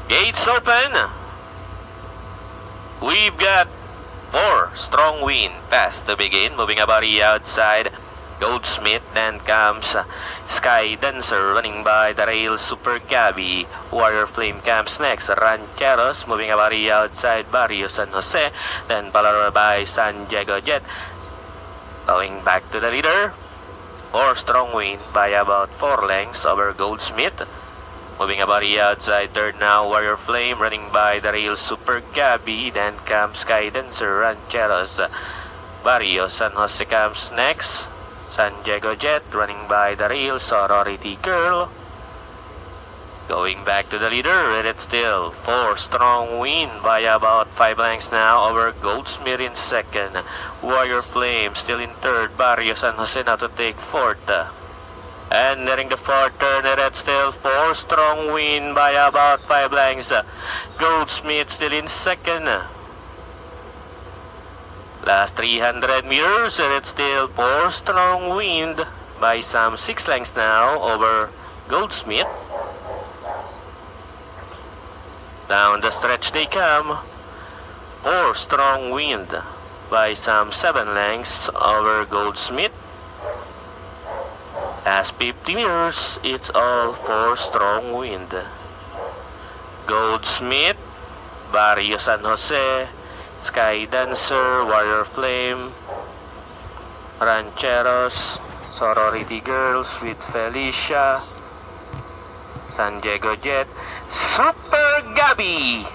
Gates open. We've got 4 strong wind pass to begin. Moving a body outside. Goldsmith, then comes Sky Dancer running by the rail. Super Gabby, Warrior Flame comes next. Rancheros moving a body outside. Barrio San Jose, then followed by San Diego Jet. Going back to the leader. 4 strong wind by about 4 lengths over Goldsmith. Moving a body outside third now, Warrior Flame running by the rail. Super Gabby, then comes Sky Dancer. Rancheros, Barrio San Jose comes next. San Diego Jet running by the rail. Sorority Girl going back to the leader, and it's still 4 strong wind by about 5 lengths now over Goldsmith in second. Warrior Flame still in third. Barrio San Jose now to take fourth. And nearing the fourth turn, and it's still 4 strong wind by about 5 lengths. Goldsmith still in second. Last 300 meters, and it's still 4 strong wind by some 6 lengths now over Goldsmith. Down the stretch they come. 4 strong wind by some 7 lengths over Goldsmith. Last 50 meters, it's all 4 strong wind. Goldsmith, Barrio San Jose, Sky Dancer, Warrior Flame, Rancheros, Sorority Girls with Felicia, San Diego Jet, Super Gabby.